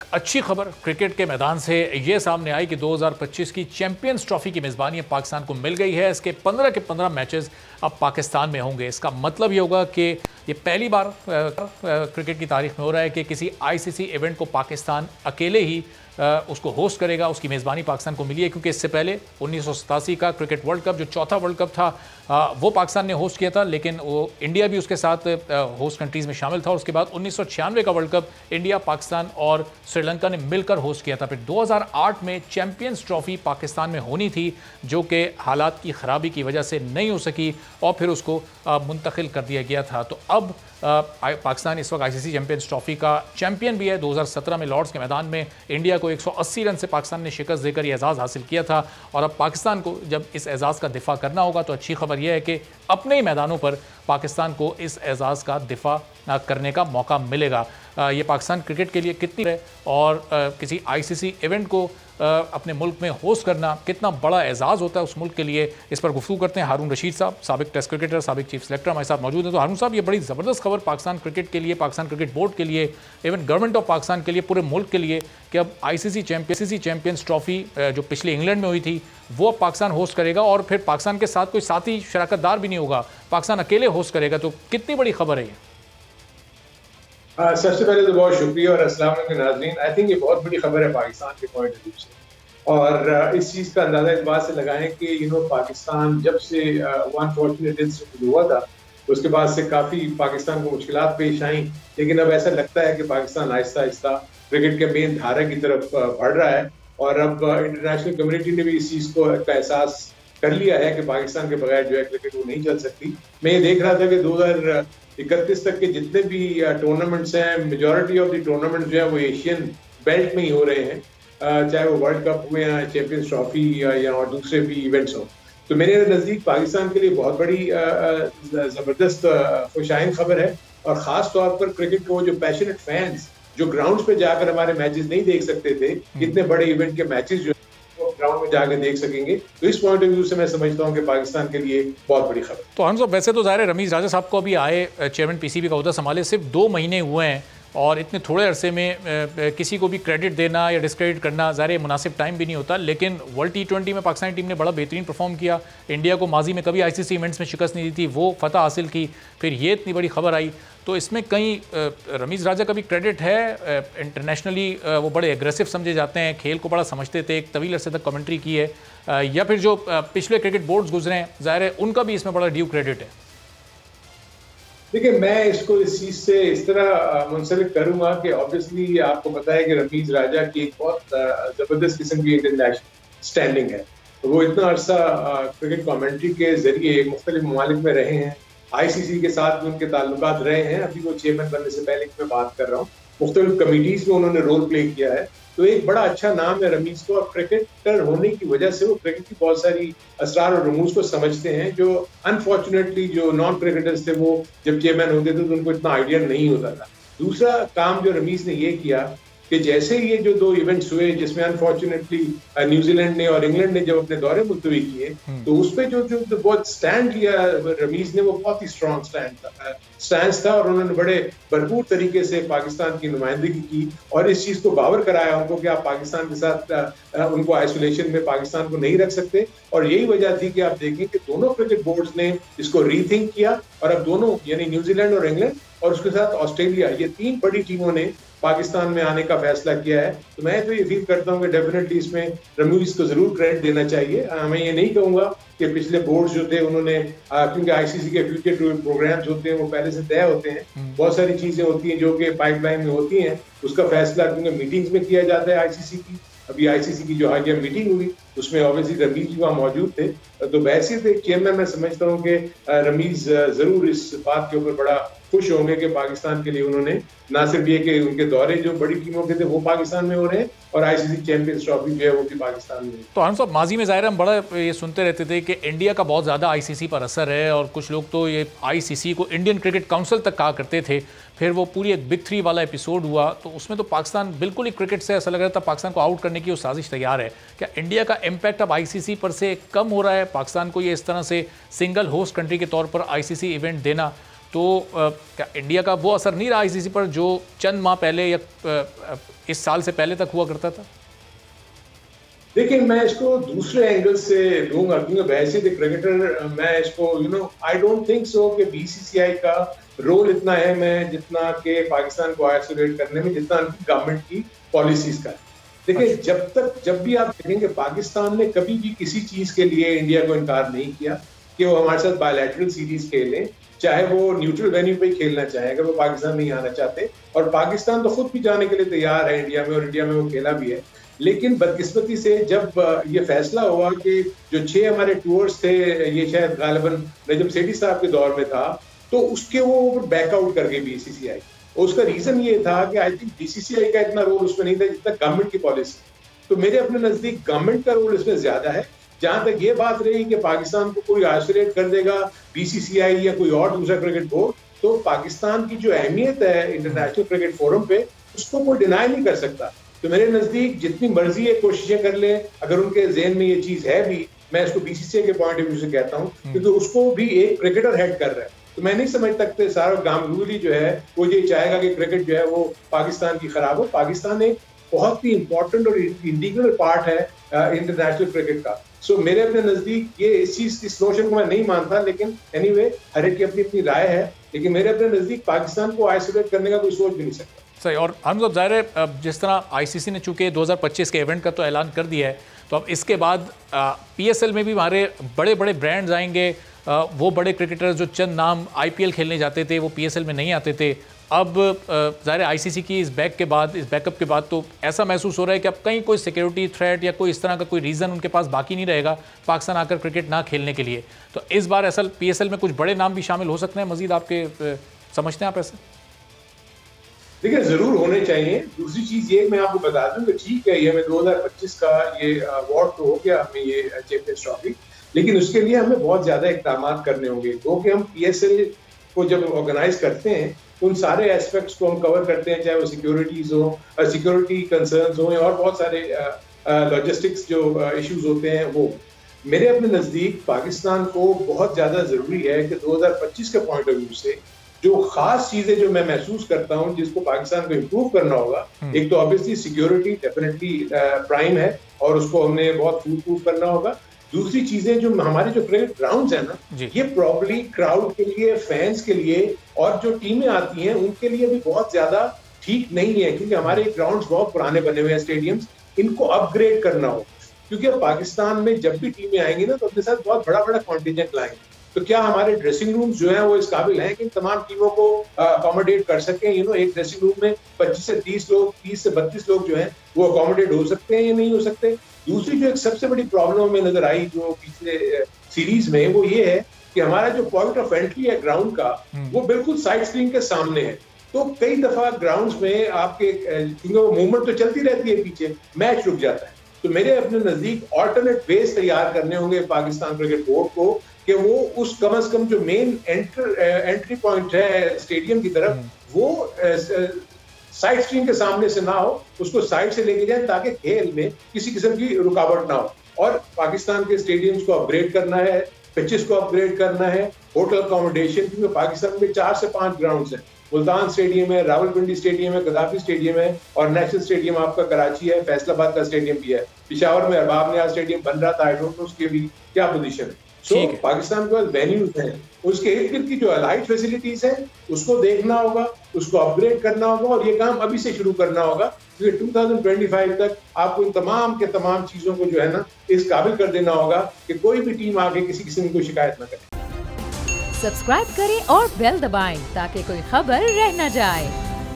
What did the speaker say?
अच्छी खबर क्रिकेट के मैदान से ये सामने आई कि 2025 की चैंपियंस ट्रॉफी की मेज़बानी अब पाकिस्तान को मिल गई है। इसके 15 के 15 मैचेस अब पाकिस्तान में होंगे। इसका मतलब ये होगा कि ये पहली बार क्रिकेट की तारीख में हो रहा है कि किसी आईसीसी इवेंट को पाकिस्तान अकेले ही उसको होस्ट करेगा। उसकी मेज़बानी पाकिस्तान को मिली है क्योंकि इससे पहले 1987 का क्रिकेट वर्ल्ड कप जो चौथा वर्ल्ड कप था वो पाकिस्तान ने होस्ट किया था, लेकिन वो इंडिया भी उसके साथ होस्ट कंट्रीज़ में शामिल था। और उसके बाद 1996 का वर्ल्ड कप इंडिया, पाकिस्तान और श्रीलंका ने मिलकर होस्ट किया था। फिर 2008 में चैंपियंस ट्रॉफी पाकिस्तान में होनी थी जो कि हालात की ख़राबी की वजह से नहीं हो सकी और फिर उसको मुंतकिल कर दिया गया था। तो अब पाकिस्तान इस वक्त आईसीसी चैंपियंस ट्रॉफी का चैंपियन भी है। 2017 में लॉर्ड्स के मैदान में इंडिया को 180 रन से पाकिस्तान ने शिकस्त देकर यह एजाज़ हासिल किया था और अब पाकिस्तान को जब इस एजाज़ का दिफा करना होगा तो अच्छी खबर यह है कि अपने ही मैदानों पर पाकिस्तान को इस एजाज़ का दिफा करने का मौका मिलेगा। ये पाकिस्तान क्रिकेट के लिए कितनी है और किसी आईसीसी इवेंट को अपने मुल्क में होस्ट करना कितना बड़ा एजाज़ होता है उस मुल्क के लिए, इस पर गुफ्तगू करते हैं। हारून रशीद साहब, साबिक टेस्ट क्रिकेटर, साबिक चीफ सेलेक्टर हमारे साथ मौजूद हैं। तो हारून साहब, ये बड़ी ज़बरदस्त खबर पाकिस्तान क्रिकेट के लिए, पाकिस्तान क्रिकेट बोर्ड के लिए, इवन गवर्नमेंट ऑफ पाकिस्तान के लिए, पूरे मुल्क के लिए कि अब आईसीसी चैंपियंस ट्रॉफी जो पिछले इंग्लैंड में हुई थी वो अब पाकिस्तान होस्ट करेगा और फिर पाकिस्तान के साथ कोई साथी शराकतदार भी नहीं होगा, पाकिस्तान अकेले होस्ट करेगा। तो कितनी बड़ी खबर है ये? सबसे पहले तो बहुत शुक्रिया और अस्सलाम वालेकुम नाज़रीन। आई थिंक ये बहुत बड़ी खबर है पाकिस्तान के पॉइंट ऑफ व्यू से और इस चीज़ का अंदाजा इस बात से लगाएं कि पाकिस्तान जब से अनफॉर्चुनेट इंसिडेंट हुआ था उसके बाद से काफ़ी पाकिस्तान को मुश्किलात पेश आई, लेकिन अब ऐसा लगता है कि पाकिस्तान आहिस्ता आहिस्ता क्रिकेट के मेन धारा की तरफ बढ़ रहा है और अब इंटरनेशनल कम्युनिटी ने भी इस चीज़ को का एहसास कर लिया है कि पाकिस्तान के बगैर जो है क्रिकेट वो नहीं चल सकती। मैं ये देख रहा था कि 2031 तक के जितने भी टूर्नामेंट्स हैं, मेजॉरिटी ऑफ द टूर्नामेंट जो है वो एशियन बेल्ट में ही हो रहे हैं, चाहे वो वर्ल्ड कप हुए या चैंपियंस ट्रॉफी या और दूसरे भी इवेंट्स हो। तो मेरे नज़दीक पाकिस्तान के लिए बहुत बड़ी ज़बरदस्त खुशाइन खबर है और ख़ास तौर पर क्रिकेट को जो पैशनेट फैंस जो ग्राउंड्स पे जाकर हमारे मैचेस नहीं देख सकते थे, इतने बड़े इवेंट के मैचेस जो ग्राउंड में जाकर देख सकेंगे, तो इस पॉइंट ऑफ व्यू से मैं समझता हूं कि पाकिस्तान के लिए बहुत बड़ी खबर। तो हम सब वैसे तो ज़ाहिर है रमीज़ राजा साहब को अभी आए चेयरमैन पीसीबी का ओहदा संभाले सिर्फ 2 महीने हुए हैं और इतने थोड़े अरसे में किसी को भी क्रेडिट देना या डिस्क्रेडिट करना ज़ाहिर मुनासिब टाइम भी नहीं होता, लेकिन वर्ल्ड T20 में पाकिस्तानी टीम ने बड़ा बेहतरीन परफॉर्म किया। इंडिया को माजी में कभी आईसीसी इवेंट्स में शिकस्त नहीं दी थी, वो फतह हासिल की, फिर ये इतनी बड़ी खबर आई। तो इसमें कहीं रमीज़ राजा का भी क्रेडिट है। इंटरनेशनली वो बड़े एग्रेसिव समझे जाते हैं, खेल को बड़ा समझते थे, एक तवील अरसे तक कमेंट्री की है, या फिर जो पिछले क्रिकेट बोर्ड्स गुजरे हैं ज़ाहिर है उनका भी इसमें बड़ा ड्यू क्रेडिट है। देखिए, मैं इसको इस चीज़ से इस तरह मुंसलिक करूंगा कि ऑब्वियसली आपको पता है कि रमीज़ राजा की एक बहुत ज़बरदस्त किस्म की इंटरनेशनल स्टैंडिंग है। वो इतना अरसा क्रिकेट कमेंट्री के जरिए मुख्तलिफ ममालिक में रहे हैं, आईसीसी के साथ भी उनके ताल्लुकात रहे हैं। अभी वो चेयरमैन बनने से पहले की मैं बात कर रहा हूँ, मुख्तलिफ कमिटीज़ में उन्होंने रोल प्ले किया है। तो एक बड़ा अच्छा नाम है रमीज़ को और क्रिकेटर होने की वजह से वो क्रिकेट की बहुत सारी असरार और रमूज को समझते हैं जो अनफॉर्चुनेटली जो नॉन क्रिकेटर्स थे वो जब चेयरमैन होते थे तो उनको इतना आइडिया नहीं होता था। दूसरा काम जो रमीज़ ने ये किया कि जैसे ये जो 2 इवेंट्स हुए जिसमें अनफॉर्चुनेटली न्यूजीलैंड ने और इंग्लैंड ने जब अपने दौरे मुलतवी किए तो उस पर जो बहुत स्टैंड लिया रमीज़ ने वो बहुत ही स्ट्रॉन्ग स्टैंड था और उन्होंने बड़े भरपूर तरीके से पाकिस्तान की नुमाइंदगी की और इस चीज़ को बावर कराया उनको कि आप पाकिस्तान के साथ उनको आइसोलेशन में पाकिस्तान को नहीं रख सकते। और यही वजह थी कि आप देखें कि दोनों क्रिकेट बोर्ड्स ने इसको रीथिंक किया और अब दोनों यानी न्यूजीलैंड और इंग्लैंड और उसके साथ ऑस्ट्रेलिया, ये 3 बड़ी टीमों ने पाकिस्तान में आने का फैसला किया है। तो मैं तो ये फील करता हूँ कि डेफिनेटली इसमें रमीज़ को जरूर क्रेडिट देना चाहिए। मैं ये नहीं कहूँगा कि पिछले बोर्ड्स जो थे उन्होंने क्योंकि आईसीसी के फ्यूचर प्रोग्राम्स होते हैं वो पहले से तय होते हैं, बहुत सारी चीजें होती हैं जो कि पाइपलाइन में होती हैं, उसका फैसला क्योंकि मीटिंग्स में किया जाता है आईसीसी की। अभी आईसीसी की जो हालिया मीटिंग हुई उसमें ऑब्वियसली रमीज़ भी वहाँ मौजूद थे, तो वैसे तो चेयरमैन मैं समझता हूँ कि रमीज़ जरूर इस बात के ऊपर बड़ा खुश होंगे कि पाकिस्तान के लिए उन्होंने ना सिर्फ ये कि उनके दौरे जो बड़ी टीमों के थे वो पाकिस्तान में हो रहे हैं और आईसीसी चैंपियंस ट्रॉफी जो है वो भी पाकिस्तान में। तो हम सब माजी में ज़ाहिर हम बड़ा ये सुनते रहते थे कि इंडिया का बहुत ज़्यादा आईसीसी पर असर है और कुछ लोग तो ये आईसीसी को इंडियन क्रिकेट काउंसिल तक कहा करते थे। फिर वो पूरी एक बिग 3 वाला एपिसोड हुआ तो उसमें तो पाकिस्तान बिल्कुल ही क्रिकेट से ऐसा लग रहा था पाकिस्तान को आउट करने की वो साजिश तैयार है। क्या इंडिया का इम्पैक्ट अब आईसीसी पर से कम हो रहा है? पाकिस्तान को ये इस तरह से सिंगल होस्ट कंट्री के तौर पर आईसीसी इवेंट देना तो क्या इंडिया का वो असर नहीं रहा आईसीसी पर जो चंद माह पहले या इस साल से पहले तक हुआ करता था? देखिए, मैं इसको दूसरे एंगल से लूंगा, क्योंकि वैसे द क्रिकेटर मैं इसको आई डोंट थिंक सो कि बीसीसीआई का रोल इतना है मैं जितना कि पाकिस्तान को आइसोलेट करने में, जितना गवर्नमेंट की पॉलिसीज का। देखिए, जब भी आप देखेंगे पाकिस्तान ने कभी भी किसी चीज के लिए इंडिया को इनकार नहीं किया कि वो हमारे साथ बायलैटरल सीरीज खेलें, चाहे वो न्यूट्रल वेन्यू पे खेलना चाहे, अगर वो पाकिस्तान नहीं आना चाहते। और पाकिस्तान तो खुद भी जाने के लिए तैयार है इंडिया में, और इंडिया में वो खेला भी है। लेकिन बदकिस्मती से जब ये फैसला हुआ कि जो 6 हमारे टूर्स थे, ये शायद गालिबन नजम सेठी साहब के दौर में था, तो उसके वो बैकआउट कर गई बीसीसीआई। उसका रीजन ये था कि आई थिंक बीसीसीआई का इतना रोल उसमें नहीं था जितना गवर्नमेंट की पॉलिसी। तो मेरे अपने नजदीक गवर्नमेंट का रोल इसमें ज्यादा है। जहां तक ये बात रही कि पाकिस्तान को कोई आइसोलेट कर देगा बीसीसीआई या कोई और दूसरा क्रिकेट बोर्ड, तो पाकिस्तान की जो अहमियत है इंटरनेशनल क्रिकेट फोरम पे, उसको कोई डिनाई नहीं कर सकता। तो मेरे नजदीक जितनी मर्जी ये कोशिशें कर ले, अगर उनके ज़हन में ये चीज है भी, मैं इसको बीसीसीआई के पॉइंट ऑफ व्यू से कहता हूँ, क्योंकि उसको भी एक क्रिकेटर हेड कर रहा है। तो मैं नहीं समझ सकते सारा गांगुली जो है वो ये चाहेगा कि क्रिकेट जो है वो पाकिस्तान की खराब हो। पाकिस्तान एक बहुत ही इंपॉर्टेंट और इंटीग्रल पार्ट है इंटरनेशनल क्रिकेट का। सो मेरे अपने नजदीक ये इस नोशन को मैं नहीं मानता, लेकिन एनीवे हर एक की अपनी अपनी राय है। लेकिन मेरे अपने नजदीक पाकिस्तान को आइसोलेट करने का कोई सोच भी नहीं सकता। सही। और हम ज़ाहिर है जिस तरह आईसीसी ने चूंकि 2025 के इवेंट का तो ऐलान कर दिया है, तो अब इसके बाद पीएसएल में भी हमारे बड़े बड़े ब्रांड्स आएंगे। वो बड़े क्रिकेटर्स जो चंद नाम आईपीएल खेलने जाते थे वो पीएसएल में नहीं आते थे। अब ज़ाहिर है आईसीसी की इस बैकअप के बाद तो ऐसा महसूस हो रहा है कि अब कहीं कोई सिक्योरिटी थ्रेट या कोई इस तरह का कोई रीज़न उनके पास बाकी नहीं रहेगा पाकिस्तान आकर क्रिकेट ना खेलने के लिए। तो इस बार ऐसा पीएसएल में कुछ बड़े नाम भी शामिल हो सकते हैं मजीद, आपके समझते हैं आप ऐसे? देखिए, जरूर होने चाहिए। दूसरी चीज ये मैं आपको बता दूं कि ठीक है, ये हमें 2025 का ये अवार्ड तो हो गया, हमें ये चैंपियंस ट्रॉफी, लेकिन उसके लिए हमें बहुत ज्यादा इकदाम करने होंगे। क्योंकि हम पीएसएल को जब ऑर्गेनाइज करते हैं तो उन सारे एस्पेक्ट्स को हम कवर करते हैं, चाहे वो सिक्योरिटीज हो, सिक्योरिटी कंसर्न्स हो, और बहुत सारे लॉजिस्टिक्स जो इश्यूज होते हैं। वो मेरे अपने नजदीक पाकिस्तान को बहुत ज्यादा जरूरी है कि 2025 के पॉइंट ऑफ व्यू से जो खास चीजें जो मैं महसूस करता हूं जिसको पाकिस्तान को इम्प्रूव करना होगा, एक तो ऑब्वियसली सिक्योरिटी डेफिनेटली प्राइम है और उसको हमने बहुत फूल प्रूफ करना होगा। दूसरी चीजें जो हमारे जो क्रिकेट ग्राउंड्स है ना, ये प्रॉब्ली क्राउड के लिए, फैंस के लिए और जो टीमें आती हैं उनके लिए भी बहुत ज्यादा ठीक नहीं है, क्योंकि हमारे ग्राउंड्स बहुत पुराने बने हुए हैं, स्टेडियम्स, इनको अपग्रेड करना होगा। क्योंकि अब पाकिस्तान में जब भी टीमें आएंगी ना तो अपने साथ बहुत बड़ा बड़ा कॉन्टिजेंट लाएंगे। तो क्या हमारे ड्रेसिंग रूम्स जो है वो इस काबिल हैं कि तमाम टीमों को अकोमोडेट कर सकें? एक ड्रेसिंग रूम में 25 से 30 लोग, 30 से 32 लोग जो हैं वो अकोमोडेट हो सकते हैं या नहीं हो सकते? दूसरी जो एक सबसे बड़ी प्रॉब्लम में नजर आई जो पिछले सीरीज में, वो ये है कि हमारा जो पॉइंट ऑफ एंट्री है ग्राउंड का, वो बिल्कुल साइड स्क्रीन के सामने है। तो कई दफा ग्राउंड्स में आपके मूवमेंट तो चलती रहती है, पीछे मैच रुक जाता है। तो मेरे अपने नजदीक ऑल्टरनेट वेज तैयार करने होंगे पाकिस्तान क्रिकेट बोर्ड को कि वो उस कम से कम जो मेन एंट्री पॉइंट है स्टेडियम की तरफ, वो साइड स्क्रीन के सामने से ना हो, उसको साइड से लेके जाए ताकि खेल में किसी किस्म की रुकावट ना हो। और पाकिस्तान के स्टेडियम्स को अपग्रेड करना है, पिचेस को अपग्रेड करना है, होटल अकोमोडेशन, क्योंकि पाकिस्तान में 4 से 5 ग्राउंड्स हैं। मुल्तान स्टेडियम है, रावलपिंडी स्टेडियम है, गद्दाफी स्टेडियम है, और नेशनल स्टेडियम आपका कराची है, फैसलाबाद का स्टेडियम भी है। पिशावर में अरबाब नियाज स्टेडियम बन रहा था, आई डोंट नो उसकी भी क्या पोजीशन है। पाकिस्तान के पास वेन्यूज हैं, उसके इर्द गिर्द की जो अलाइड फैसिलिटीज हैं उसको देखना होगा, उसको अपग्रेड करना होगा, और ये काम अभी से शुरू करना होगा, क्योंकि 2025 तक आपको इन तमाम के तमाम चीजों को जो है ना इस काबिल कर देना होगा कि कोई भी टीम आगे किसी किस्म की कोई शिकायत न करे। सब्सक्राइब करें और बेल दबाएं ताकि कोई खबर रह न जाए।